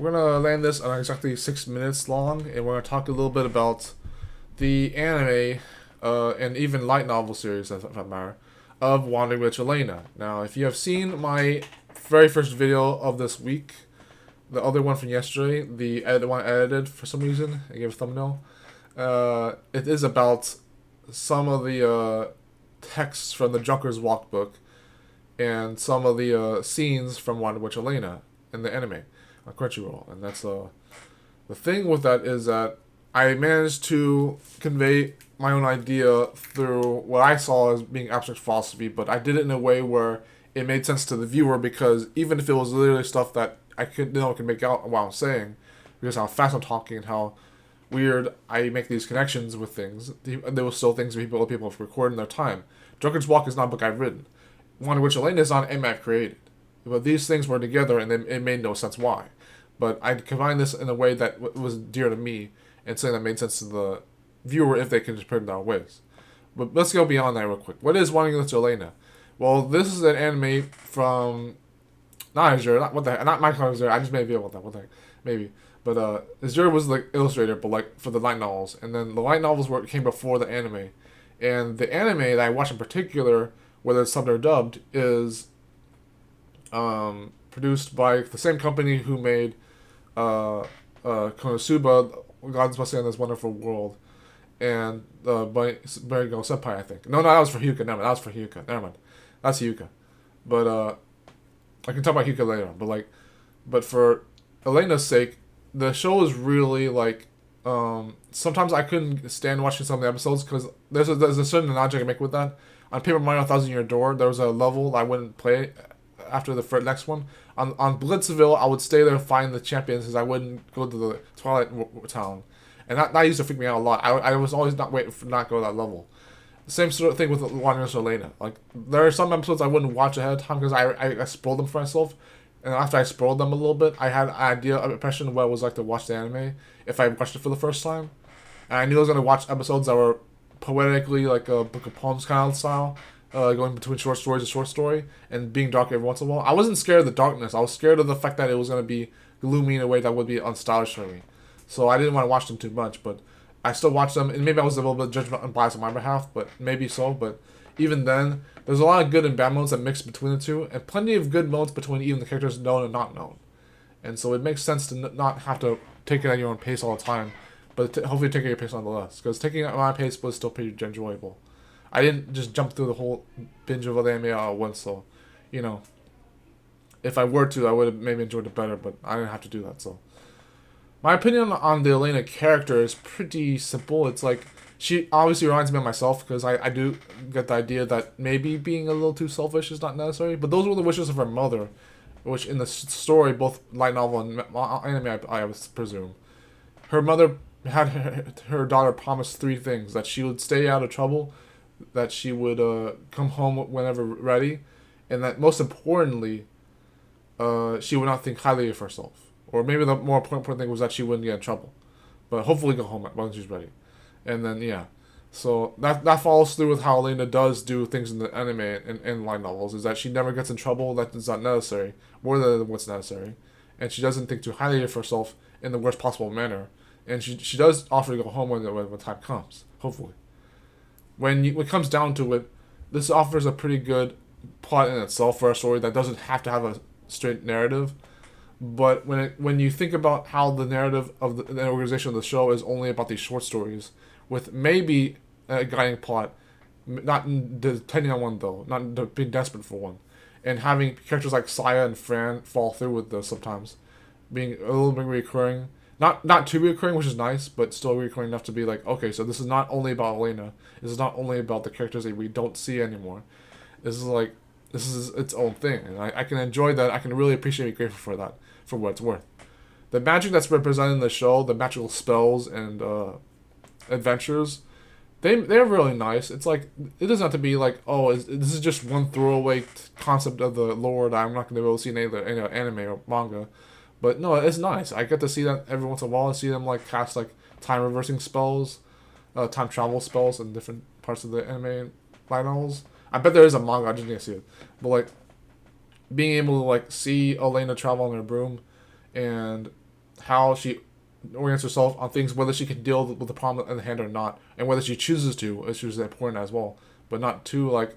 we're gonna land this on exactly 6 minutes long, and we're gonna talk a little bit about the anime, and even light novel series, if that matter, of Wandering Witch Elaina. Now, if you have seen my very first video of this week, the other one from yesterday, the one I edited for some reason, I gave a thumbnail. It is about some of the texts from the Junker's Walk book and some of the scenes from Wandering Witch Elaina in the anime on Crunchyroll. And that's the thing with that is that I managed to convey my own idea through what I saw as being abstract philosophy, but I did it in a way where it made sense to the viewer, because even if it was literally stuff that I could make out what I'm saying, because how fast I'm talking and how weird I make these connections with things, there were still things other people have recorded in their time. Junker's Walk is not a book I've written. Wandering Witch Elaina is not an anime I've created. But these things were together, and it made no sense why. But I combined this in a way that was dear to me, and something that made sense to the viewer if they can just put it in their ways. But let's go beyond that real quick. What is Wandering Witch Elaina? Well, this is an anime from not Azure, not my Azure. I just made a video about that. What the heck? Maybe. But Azure was the illustrator, but like for the light novels, and then the light novels came before the anime, and the anime that I watched in particular, whether it's subbed or dubbed, is produced by the same company who made Konosuba, God's Blessing on This Wonderful World, and by Go Senpai, I think. No, that was for Hyuka. Never mind. That was for Hyuka. Never mind. That's Hyuka. But I can talk about Hyuka later. But for Elena's sake, the show is really like. Sometimes I couldn't stand watching some of the episodes because there's a certain analogy I can make with that. On Paper Mario Thousand Year Door, there was a level I wouldn't play after the next one. On Blitzville, I would stay there and find the champions because I wouldn't go to the Twilight Town. And that used to freak me out a lot. I was always not waiting for not go to that level. The same sort of thing with Wandering Witch Elaina. Like, there are some episodes I wouldn't watch ahead of time because I spoiled them for myself. And after I spoiled them a little bit, I had an impression of what it was like to watch the anime if I watched it for the first time. And I knew I was going to watch episodes that were poetically like a book of poems kind of style, going between short stories and short story, and being dark every once in a while. I wasn't scared of the darkness. I was scared of the fact that it was going to be gloomy in a way that would be unstylish for me. So I didn't want to watch them too much, but I still watched them, and maybe I was a little bit judgmental and biased on my behalf, but maybe so. But even then, there's a lot of good and bad moments that mix between the two, and plenty of good moments between even the characters known and not known. And so it makes sense to not have to take it at your own pace all the time, but hopefully take it at your pace nonetheless. Because taking it at my pace was still pretty enjoyable. I didn't just jump through the whole binge of the anime all at once, so, if I were to, I would have maybe enjoyed it better, but I didn't have to do that, so. My opinion on the Elaina character is pretty simple. It's like, she obviously reminds me of myself, because I do get the idea that maybe being a little too selfish is not necessary, but those were the wishes of her mother, which in the story, both light novel and anime, I would presume. Her mother had her daughter promise 3 things: that she would stay out of trouble, that she would come home whenever ready, and that most importantly, she would not think highly of herself. Or maybe the more important thing was that she wouldn't get in trouble, but hopefully go home when she's ready. And then yeah, so that follows through with how Elaina does do things in the anime and light novels. Is that she never gets in trouble that is not necessary, more than what's necessary, and she doesn't think too highly of herself in the worst possible manner. And she does offer to go home when time comes, hopefully. When it comes down to it, this offers a pretty good plot in itself for a story that doesn't have to have a straight narrative. But when you think about how the narrative of the organization of the show is only about these short stories, with maybe a guiding plot, not depending on one though, not being desperate for one, and having characters like Saya and Fran fall through with this sometimes, being a little bit recurring. Not too recurring, which is nice, but still recurring enough to be like, okay, so this is not only about Elaina. This is not only about the characters that we don't see anymore. This is its own thing, and I can enjoy that. I can really appreciate and be grateful for that, for what it's worth. The magic that's represented in the show, the magical spells and adventures, they're really nice. It's like, it doesn't have to be like, oh, this is just one throwaway concept of the lore that I'm not going to be able to see in any anime or manga. But no, it's nice. I get to see that every once in a while. I see them like cast like time reversing spells, time travel spells in different parts of the anime light novels. I bet there is a manga. I just didn't see it. But like being able to like see Elaina travel on her broom, and how she orients herself on things, whether she can deal with the problem in the hand or not, and whether she chooses to, which is important as well, but not too like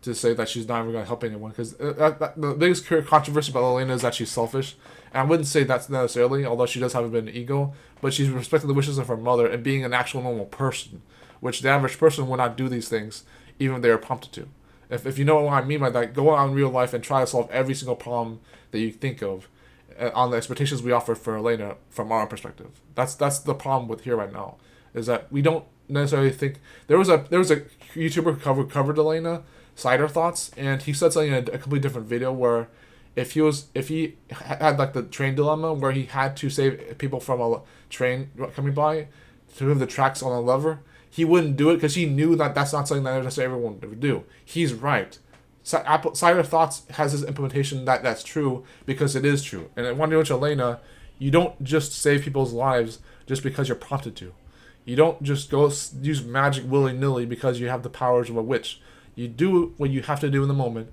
to say that she's not even going to help anyone, because the biggest controversy about Elaina is that she's selfish, and I wouldn't say that's necessarily, although she does have a bit of an ego, but she's respecting the wishes of her mother and being an actual normal person, which the average person would not do these things even if they are prompted to. If you know what I mean by that, go out in real life and try to solve every single problem that you think of on the expectations we offer for Elaina from our perspective. That's the problem with here right now, is that we don't necessarily think. There was a YouTuber who covered Elaina, Cider Thoughts, and he said something in a completely different video where if he had like the train dilemma where he had to save people from a train coming by to move the tracks on a lever, he wouldn't do it because he knew that that's not something that necessarily everyone would do. He's right. Cider Thoughts has this implementation that's true because it is true. And in Wonder Witch Elaina, you don't just save people's lives just because you're prompted to. You don't just go use magic willy-nilly because you have the powers of a witch. You do what you have to do in the moment,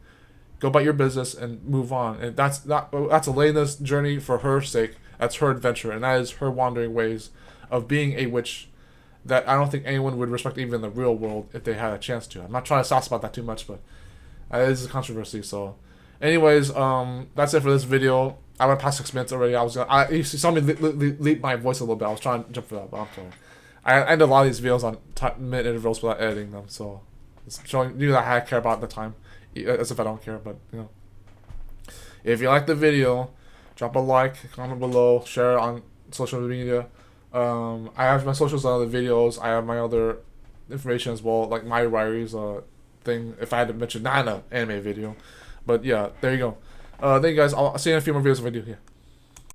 go about your business, and move on. And that's Elena's journey for her sake. That's her adventure, and that is her wandering ways of being a witch that I don't think anyone would respect even in the real world if they had a chance to. I'm not trying to sauce about that too much, but it is a controversy. So, anyways, that's it for this video. I went past 6 minutes already. You saw me leap my voice a little bit. I was trying to jump for that, but I'm sorry. I end a lot of these videos on minute intervals without editing them, so it's showing you that I care about the time, as if I don't care. But if you like the video, drop a like, comment below, share it on social media. I have my socials on other videos. I have my other information as well, like my Ryries thing. If I had to mention, not an anime video, but yeah, there you go. Thank you guys. I'll see you in a few more videos if I do here.